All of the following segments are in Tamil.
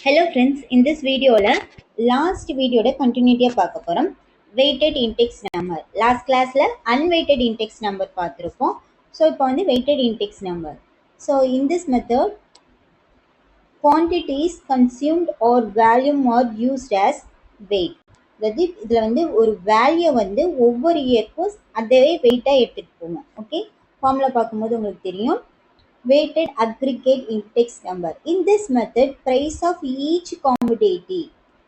Hello friends, in this video last video continuity பார்க்க போறோம். Weighted index number. Last classல unweighted index number பார்த்திருப்போம். So இப்போ வந்து weighted index number. So in this method quantities consumed or volume are used as weight. அதாவது இதில் வந்து ஒரு வேல்யூ வந்து ஒவ்வொரு இயர்க்கும் அதே வெயிட்டாக எடுத்துகிட்டு போவோம். ஓகே, ஃபார்முலா பார்க்கும்போது உங்களுக்கு தெரியும். Weighted aggregate index number. In this method, price of each commodity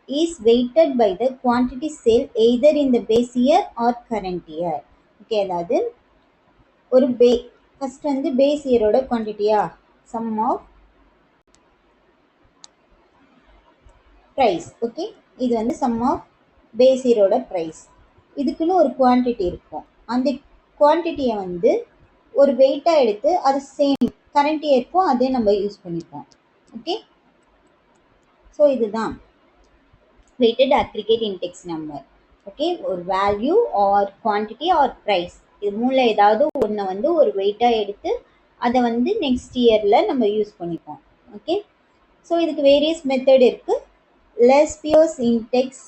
is weighted by the quantity sale either in the base year or current year. Okay, அதாவது ஒரு ஃபர்ஸ்ட் வந்து பேஸ் இயரோட குவான்டிட்டியா சம் ஆஃப் ப்ரைஸ். ஓகே, இது வந்து சம் ஆஃப் பேஸ் இயரோட ப்ரைஸ். இதுக்குன்னு ஒரு குவான்டிட்டி இருக்கும். அந்த குவான்டிட்டியை வந்து ஒரு வெயிட்டாக எடுத்து அது சேம் கரண்ட் இயருக்கும் அதே நம்ம யூஸ் பண்ணிப்போம். ஓகே, ஸோ இதுதான் weighted aggregate index number. Okay, ஒரு value or quantity or price இது மூணில் ஏதாவது ஒன்று வந்து ஒரு வெயிட்டாக எடுத்து அதை வந்து நெக்ஸ்ட் இயரில் நம்ம யூஸ் பண்ணிப்போம். ஓகே, ஸோ இதுக்கு வேரியஸ் மெத்தட் இருக்குது. Laspeyres index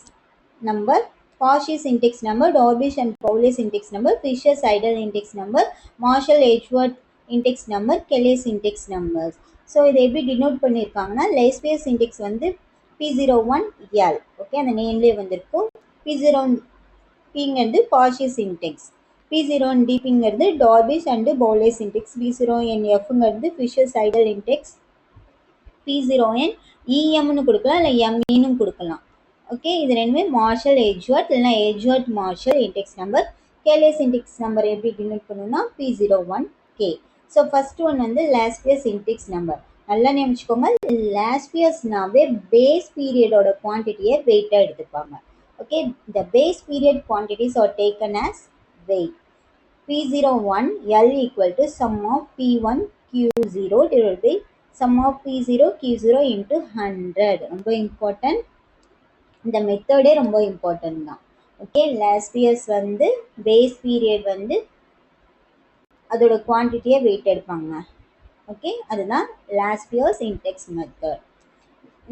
number, Cauchy's index number, Darvish and Fowler's index number, Fisher-Seidel index number, Marshall-Edgeworth index number, Kelly's index numbers. So இதை எப்படி டினோட் பண்ணியிருக்காங்கன்னா லெஸ்பியஸ் இண்டெக்ஸ் வந்து P01L. ஓகே, அந்த நேம்லேயே வந்திருக்கும். P0Pங்கிறது Cauchy's இண்டெக்ஸ், P01Dங்கிறது டார்பிஷ் அண்டு பவுலேஸ் இண்டெக்ஸ், P0NFங்கிறது Fisher-Seidel இண்டெக்ஸ், P0N EMன்னு கொடுக்கலாம் இல்லை MEன்னு கொடுக்கலாம். ஓகே, இது ரெண்டுமே மார்ஷல் எட்ஜ்வர்த் இல்லைனா Edgeworth Marshall index number. Kelly's index number எப்படி டினோட் பண்ணணும்னா P01K. ஸோ ஃபர்ஸ்ட் ஒன் வந்து லாஸ்பியஸ் இண்டெக்ஸ் நம்பர். நல்லா நினைச்சுக்கோங்க, லாஸ்பியஸ்னாவே பேஸ் பீரியடோட குவான்டிட்டியை வெயிட்டாக எடுத்துப்பாங்க. Okay, the base period quantities are taken as weight. P01L equal to sum of P1Q0 divided by sum of P0Q0 into 100. ரொம்ப இம்பார்ட்டன்ட், இந்த மெத்தடே ரொம்ப இம்பார்ட்டன்ட் தான். ஓகே, லாஸ்பியஸ் வந்து பேஸ் பீரியட் வந்து அதோட குவான்டிட்டியை வெயிட் எடுப்பாங்க. ஓகே, அதுதான் லாஸ்பியஸ் இண்டெக்ஸ் மெத்தட்.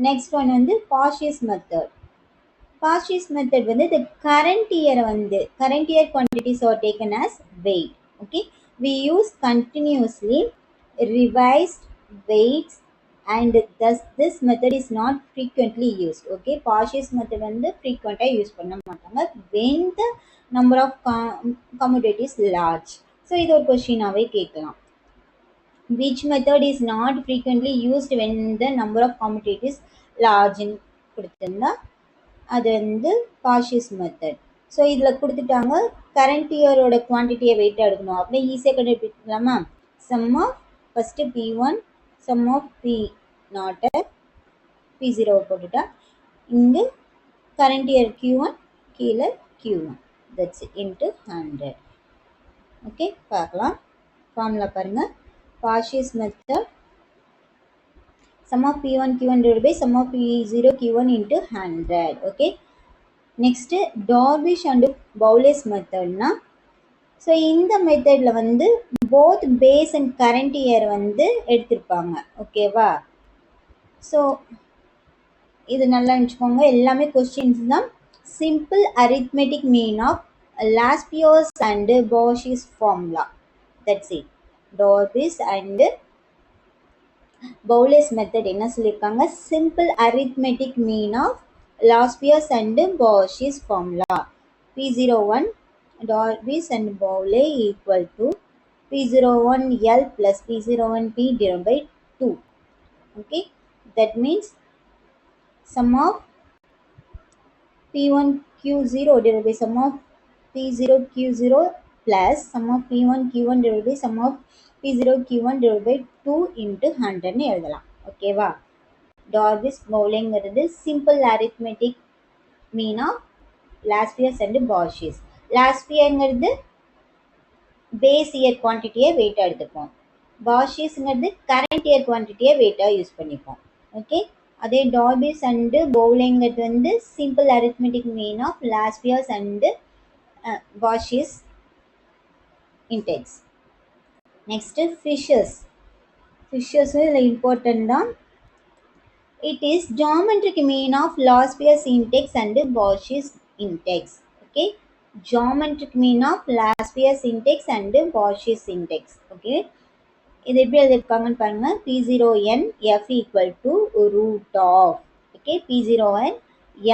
நெக்ஸ்ட் ஒன் வந்து Cauchy's மெத்தட். Cauchy's மெத்தட் வந்து இந்த கரண்ட் இயரை வந்து current year quantities are taken as weight. Okay, we use continuously revised weights and thus this method is not frequently used. Okay, Cauchy's method வந்து frequent-ஆ யூஸ் பண்ண மாட்டாங்க when the number of commodities large. So இது ஒரு கொஸ்டினாவே கேட்கலாம். which method is not frequently used when the number of commodities large-ன்னு கொடுத்துருந்தா அது வந்து Cauchy's method. ஸோ இதில் கொடுத்துட்டாங்க கரண்ட் இயரோட குவான்டிட்டியை வெயிட்டாக எடுக்கணும் அப்படியே ஈஸியாக கண்டுபிடிக்கலாமா. Sum of first P1 sum of P0 P0 போட்டுட்டா இங்கு current year Q1 கீழே Q1, that's it, into 100. Okay, பார்க்கலாம் ஃபார்முலா பாருங்கள். Cauchy's method sum of P1 Q1 divided by sum of P0 Q1 into 100. Okay, next Drobisch and Bowley's மெத்தட்னா ஸோ இந்த மெத்தடில் வந்து both base and current year வந்து எடுத்திருப்பாங்க. ஓகேவா, ஸோ இது நல்லா நினச்சிக்கோங்க, எல்லாமே கொஸ்டின்ஸ் தான். Simple arithmetic mean of Laspeyres and Cauchy's formula, that's it. Drobisch and Bowley's method என்ன சொல்லியிருக்காங்க, simple arithmetic mean of Laspeyres and Cauchy's formula P01 Darvish and Bowley equal to P01L plus P01P divided by 2. Okay, that means sum of P1Q0 divided by sum of P0Q0 plus sum of P1Q1 divided by sum of P0Q1 divided by 2 into 100ன்னு எழுதலாம். ஓகேவா, டார்விஷ் பவுலிங்கிறது simple arithmetic mean of Laspeyres and Cauchy's. லாஸ்பியங்கிறது பேஸ் இயர் குவான்டிட்டியை வெயிட்டாக எடுத்துப்போம். Cauchy'sங்கிறது கரண்ட் இயர் குவான்டிட்டியை வெயிட்டாக யூஸ் பண்ணிப்போம். ஓகே, அதே டார்விஷ் அண்டு பவுலிங்கிறது வந்து simple arithmetic mean of Laspeyres and Cauchy's index. Next ஃபிஷர்ஸும் இதில் இம்பார்ட்டன்ட் தான். It is geometric mean of last year's index and Bosch's index. Okay, geometric mean of last year's index and Bosch's index. Okay, இது எப்படி எழுதிருக்காங்கன்னு பாருங்க. P0n F equal to root of, okay, P0n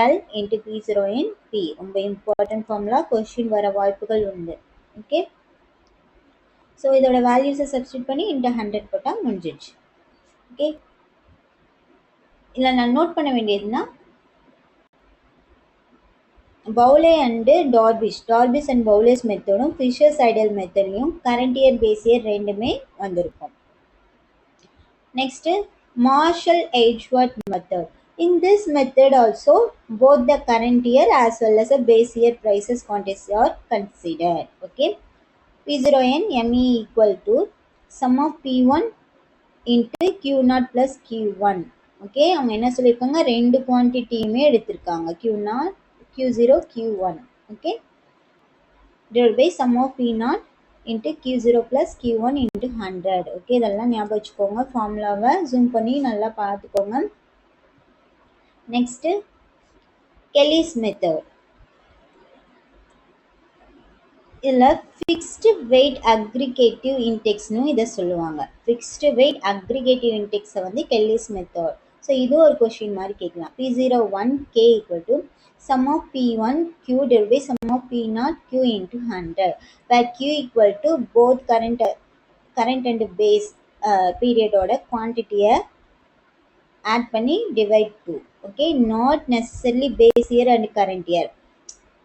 L into P0n P. ரொம்ப important formula, கொஸ்டின் வர வாய்ப்புகள் உண்டு. ஓகே, ஸோ இதோட வேல்யூஸை சப்ஸ்டியூட் பண்ணி இன்ட்டு 100 போட்டால் முடிஞ்சிடுச்சு. ஓகே, இதில் நான் நோட் பண்ண வேண்டியதுன்னா Bowley and Drobisch and Bowley's மெத்தடும் ஃபிஷர்ஸ் ஐடல் மெத்தடையும் கரண்ட் இயர் பேஸ் இயர் ரெண்டுமே வந்திருக்கும். Next Marshall Edgeworth method. In this method also both the current year as well as the base year prices quantities are considered. Okay, P0n ME equal to sum of P1 into Q0 plus Q1. Okay, அவங்க என்ன சொல்லியிருக்காங்க, ரெண்டு குவான்டிட்டியுமே எடுத்திருக்காங்க, Q0 Q0 Q1. Okay, divided by sum of P0 into Q0 plus Q1 into 100. Okay, இதெல்லாம் ஞாபகம் வச்சுக்கோங்க, ஃபார்முலாவை ஜூம் பண்ணி நல்லா பார்த்துக்கோங்க. Next Kelly's method. இதில் ஃபிக்ஸ்டு வெயிட் அக்ரிகேட்டிவ் இன்டெக்ஸ்னு இதை சொல்லுவாங்க. ஃபிக்ஸ்டு வெயிட் அக்ரிகேட்டிவ் இன்டெக்ஸை வந்து கெல்லிஸ் மெத்தட். ஸோ இது ஒரு கொஸ்டின் மாதிரி கேட்கலாம். P01 K equal to sum of P1 Q divided by sum of P0 Q into 100, where Q equal to both current and base பீரியடோட குவான்டிட்டியை ஆட் பண்ணி divide 2. Okay, not necessarily base year and current year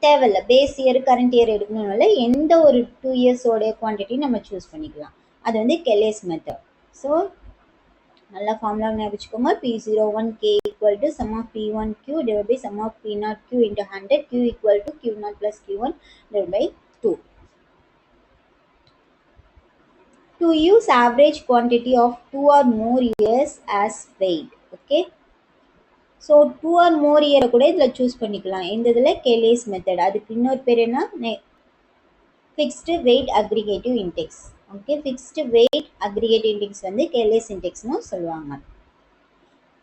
தேவையில்லை. பேஸ் இயர் கரண்ட் இயர் எடுக்கணும்னால எந்த ஒரு 2 இயர்ஸோடைய குவான்டிட்டி நம்ம சூஸ் பண்ணிக்கலாம். அது வந்து கெல்லிஸ் மெத்தட். ஸோ நல்லா ஃபார்முலா ஞாபகம் வச்சுக்கோங்க. P01 K equal to sum of P1 Q divided by sum of P0 Q into 100, Q equal to Q0 plus Q1 divided by 2. To use average quantity of 2 or more years as weight. Okay, so 2 or more இயரை கூட இதில் சூஸ் பண்ணிக்கலாம். இந்த இதில் கெல்லிஸ் மெத்தட். அதுக்கு இன்னொரு பேர் என்ன, fixed weight aggregative index. Okay, fixed weight aggregative index வந்து கெல்லிஸ் இன்டெக்ஸ்னு சொல்லுவாங்க.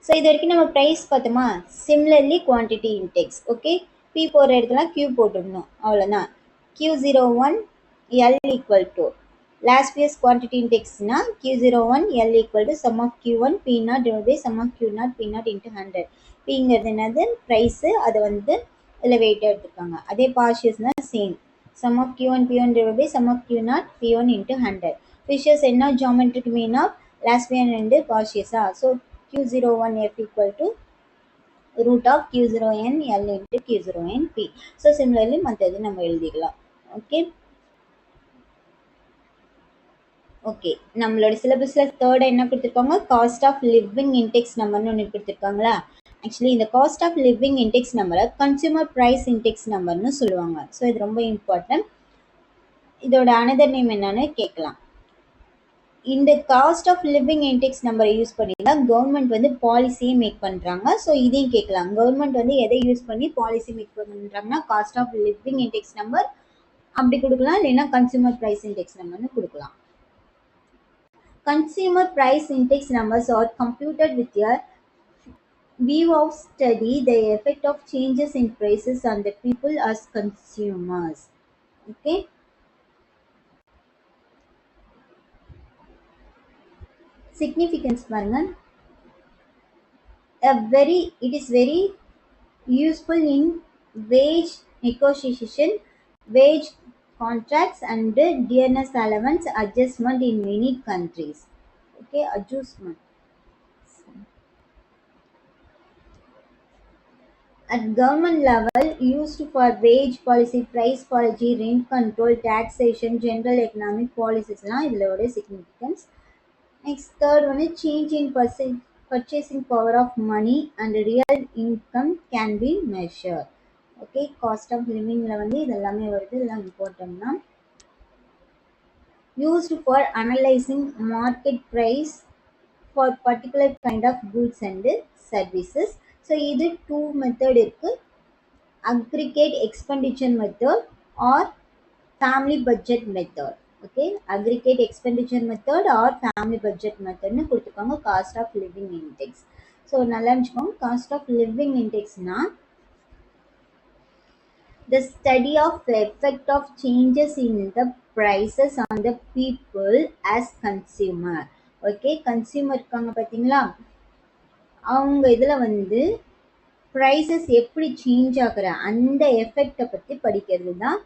ஸோ இது வரைக்கும் நம்ம ப்ரைஸ் பார்த்தோமா. Similarly quantity index. Okay, P போடுற இடத்துல Q போட்டுடணும், அவ்வளோதான். Q01 L equal to last year's quantity indexனா Q01 L equal to sum of Q1 P0 divided by sum of Q0 P0 into 100. Pங்கிறது என்னது, ப்ரைஸு, அதை வந்து இதில் வெயிட்டாக எடுத்துருக்காங்க. அதே பார்ஷியஸ்னா same, sum of Q1 P1 divided by sum of Q0 P1 into 100. Fisher's என்ன, geometric mean of last year and பார்ஷியஸா. So Q01 F equal to root of Q0n L into Q0n P. So similarly மற்றது நம்ம எழுதிக்கலாம். ஓகே, ஓகே, நம்மளோட சிலபஸில் தேர்ட் என்ன கொடுத்துருக்காங்க, காஸ்ட் ஆஃப் லிவிங் இன்டெக்ஸ் நம்பர்னு ஒன்று கொடுத்துருக்காங்களா. ஆக்சுவலி இந்த காஸ்ட் ஆஃப் லிவிங் இன்டெக்ஸ் நம்பரை கன்சியூமர் ப்ரைஸ் இன்டெக்ஸ் நம்பர்னு சொல்லுவாங்க. ஸோ இது ரொம்ப இம்பார்ட்டன்ட். இதோட அனதர் நேம் என்னன்னு கேட்கலாம். இந்த காஸ்ட் ஆஃப் லிவிங் இன்டெக்ஸ் நம்பரை யூஸ் பண்ணி தான் கவர்மெண்ட் வந்து பாலிசியை மேக் பண்ணுறாங்க. ஸோ இதையும் கேட்கலாம், கவர்மெண்ட் வந்து எதை யூஸ் பண்ணி பாலிசி மேக் பண்ணுறாங்கன்னா cost of living index number அப்படி கொடுக்கலாம், இல்லைன்னா கன்சியூமர் ப்ரைஸ் இன்டெக்ஸ் நம்பர்னு கொடுக்கலாம். Consumer price index numbers are computed with a view of study the effect of changes in prices on the people as consumers. Okay, significance பாருங்க. It is very useful in wage negotiation, wage contracts and dearness allowance adjustment in many countries. Okay, adjustment. At government level, used for wage policy, price policy, rent control, taxation, general economic policies. இதோட significance. Next, third one is change in purchasing power of money and real income can be measured. Okay, cost of living வந்து இதெல்லாமே வருது, இதெல்லாம் important. Used for analyzing market price for particular kind of goods and services. So இது two method இருக்கு, aggregate expenditure method or family budget method. Okay, aggregate expenditure method or family budget method னு கொடுத்துருக்காங்க cost of living index. So நல்லா இருந்துச்சுக்கோங்க. காஸ்ட் ஆஃப் லிவிங் இண்டெக்ஸ்னா the study of the effect of changes in the prices on the people as consumer. Okay, consumer இருக்காங்க பார்த்தீங்களா, அவங்க இதில் வந்து ப்ரைஸஸ் எப்படி சேஞ்ச் ஆகுற அந்த எஃபெக்டை பற்றி படிக்கிறது தான்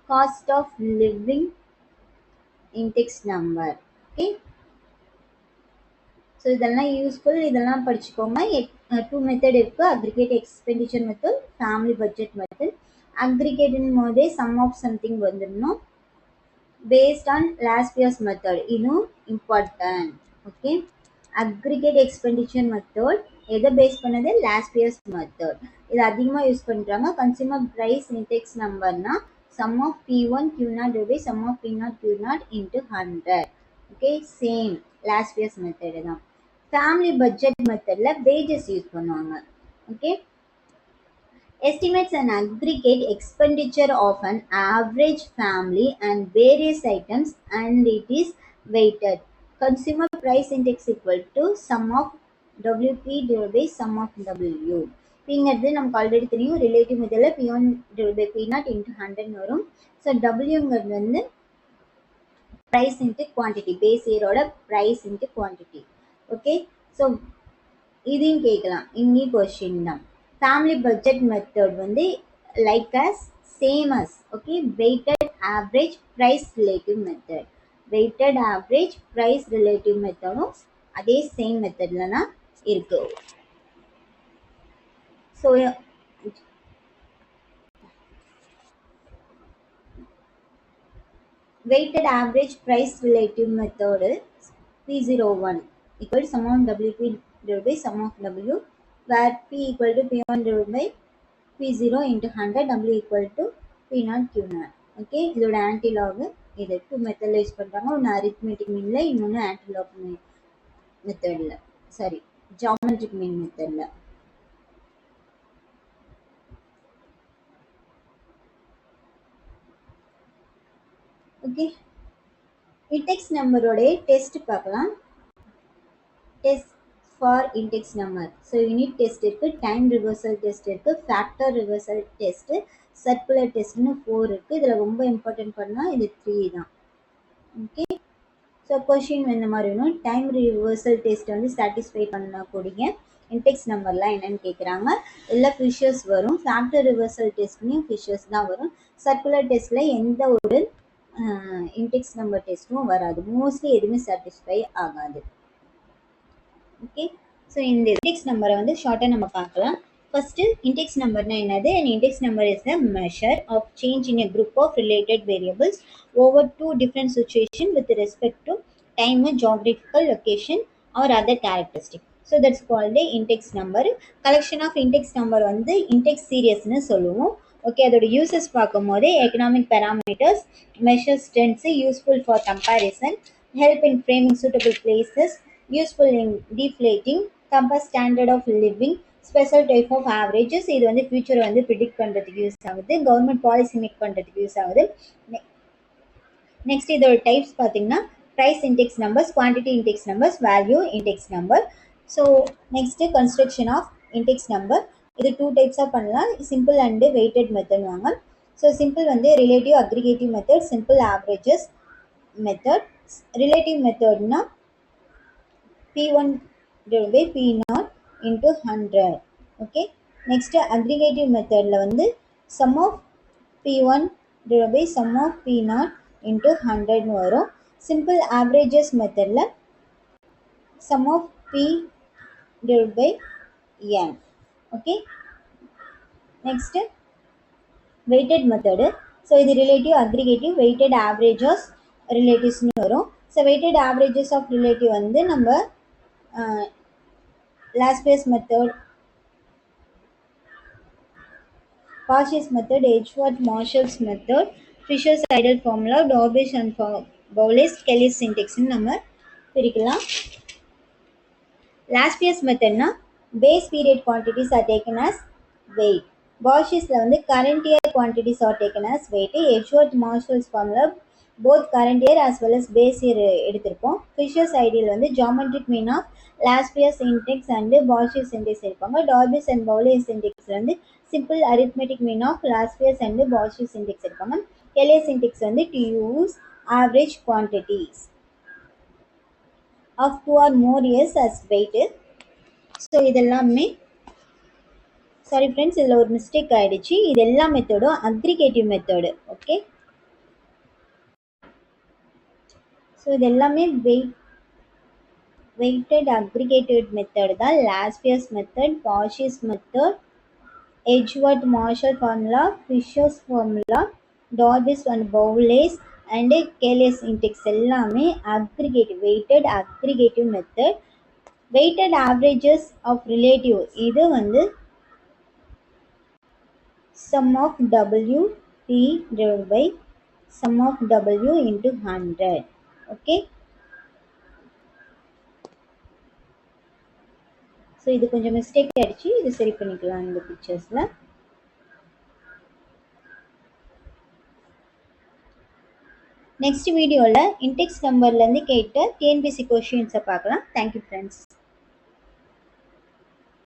cost of living index number. Okay, so இதெல்லாம் யூஸ்ஃபுல், இதெல்லாம் படிச்சுக்கோங்க. 2 மெத்தட் இருக்குது, aggregate expenditure method, family budget method. அக்ரிகேட்னு போதே சம் ஆஃப் சம்திங் வந்துடணும் based on last year's method. இதுவும் important. Okay, aggregate expenditure method எதை பேஸ் பண்ணது, லாஸ்ட் இயர்ஸ் மெத்தட். இது அதிகமாக யூஸ் பண்ணுறாங்க. கன்சியூமர் ப்ரைஸ் இண்டெக்ஸ் நம்பர்னா sum of P1 Q0 divide sum of P0 Q0 into 100. Okay, same last years method தான். ஃபேமிலி பட்ஜெட் மெத்தடில் வேஜஸ் யூஸ் பண்ணுவாங்க. Okay, estimates an aggregate expenditure of an average family and various items and it is weighted. Consumer price index equal to sum of WP divided by sum of W. P நமக்கு ஆல்ரெடி தெரியும், ரிலேட்டிவ் மெத்தடில் P1 divided by P0 into 100 வரும். ஸோ டபிள்யூங்கிறது வந்து ப்ரைஸ் இன்ட்டு குவான்டிட்டி, பேஸ் இயரோட price into quantity. Okay, so இதையும் கேட்கலாம், இங்கேயும் கொஸ்டின் தான். ஃபேமிலி பட்ஜெட் மெத்தட் வந்து like as same as okay weighted average price relative method. Weighted average price relative மெத்தடும் அதே சேம் மெத்தடில் தான் இருக்கு. So weighted average price relative method is P01 equal to sum of WP divided by sum of W, where P equal to P1 divided by P0 into 100, W equal to P0 Q0. Okay, இதோட ஆன்டிலாக் இது 2 மெத்தடில் யூஸ் பண்ணுறாங்க. ஒன்று அரித்மெட்டிக் மீனில், இன்னொன்று ஆன்டிலாக் மெத்தடில், சாரி ஜாமெட்ரிக் மீன் மெத்தடில். ஓகே, இண்டெக்ஸ் நம்பரோடைய டெஸ்ட் பார்க்கலாம். Test for index number. So unit test இருக்குது, டைம் ரிவர்சல் டெஸ்ட் இருக்குது, ஃபேக்டர் ரிவர்சல் டெஸ்ட்டு, சர்க்குலர் டெஸ்ட்னு 4 இருக்குது. இதில் ரொம்ப இம்பார்ட்டன்ட் பண்ணால் இது 3 தான். ஓகே, ஸோ கொஷின் இந்த மாதிரி வேணும். டைம் ரிவர்சல் டெஸ்ட் வந்து சாட்டிஸ்ஃபை பண்ணக்கூடிய இண்டெக்ஸ் நம்பர்லாம் என்னென்னு கேட்குறாங்க. எல்லாம் ஃபிஷர்ஸ் வரும். ஃபேக்டர் ரிவர்சல் டெஸ்ட்லேயும் ஃபிஷர்ஸ் தான் வரும். சர்க்குலர் டெஸ்ட்டில் எந்த ஒரு இண்டெக்ஸ் நம்பர் டெஸ்ட்டும் வராது. மோஸ்ட்லி எதுவுமே சாட்டிஸ்ஃபை ஆகாது. ஓகே, ஸோ இந்த இண்டெக்ஸ் நம்பரை வந்து ஷார்ட்டாக நம்ம பார்க்கலாம். ஃபஸ்ட்டு இண்டெக்ஸ் நம்பர்னா என்னது? An index number is a measure of change in a group of related variables over 2 different situations with respect to time, geographical location or other characteristic. So that's called a index number. Collection of index number வந்து index seriesனு சொல்லுவோம். ஓகே, அதோட யூசஸ் பார்க்கும்போது economic parameters, measures trends, useful for comparison, help in framing suitable places, useful in deflating, compass standard of living, special type of averages. இது வந்து ஃபியூச்சர் வந்து ப்ரிடிக்ட் பண்ணுறதுக்கு யூஸ் ஆகுது, கவர்மெண்ட் பாலிசி மேக் பண்ணுறதுக்கு யூஸ் ஆகுது. நெக்ஸ்ட் இதோட டைப்ஸ் பார்த்தீங்கன்னா price index numbers, quantity index numbers, value index number. So next construction of index number. இது 2 டைப்ஸாக பண்ணலாம், சிம்பிள் அண்டு வெயிட்டட் மெத்தட் வாங்க. ஸோ சிம்பிள் வந்து relative aggregative method, simple averages method. Relative மெத்தட்னா P1 divided by P0 into 100. Okay, next aggregative method la வந்து sum of P1 divided by sum of P0 into 100 னு வரும். simple averages method la sum of P divided by N. Okay, next weighted method. So இது relative aggregative, weighted averages relatives னு வரும். So weighted averages of relative வந்து நம்ம Laspey's method, Parsh's method, Edgeworth-Marshall's method, Fisher-Seidel formula, Darby and Bowles, Kelly's syntax நம்ம பிரிக்கலாம். Laspey's method na base period quantities are taken as weight. Parsh's வந்து current year quantities are taken as weight. Edgeworth-Marshall's formula both current year as well as base year எடுத்திருப்போம். ஃபிஷர்ஸ் ஐடியல் வந்து geometric mean of Laspeyres index and Paasche's index இருப்பாங்க. டார்பிஸ் அண்ட் பவுலியஸ் இன்டெக்ஸ்ல வந்து simple arithmetic mean of Laspeyres and Paasche's index இருப்பாங்க. கெலியஸ் இன்டெக்ஸ் வந்து to use average quantities of 2 or more years as weight. So இதெல்லாமே சாரி ஃப்ரெண்ட்ஸ், இதில் ஒரு மிஸ்டேக் ஆகிடுச்சு. இது எல்லா மெத்தடும் அக்ரிகேட்டிவ் மெத்தடு. ஓகே, ஸோ இது எல்லாமே வெயிட்டட் அக்ரிகேட்டட் மெத்தட் தான். Laspeyres method, Paasche's method, Edgeworth Marshall formula, Fisher's formula, Drobisch and Bowley's and Kelly's index எல்லாமே aggregative weighted aggregative method. Weighted averages of relative இது வந்து sum of W T divided by sum of W into 100. Okay. So இது கொஞ்சம் மிஸ்டேக் ஆகிடுச்சு. இது சரி பண்ணிக்கலாம் இந்த பிக்சர்ஸில். நெக்ஸ்ட் வீடியோவில் இன்டெக்ஸ் நம்பர்லேருந்து கேட்ட டிஎன்பிசி கொஷின்ஸை பார்க்கலாம். Thank you friends.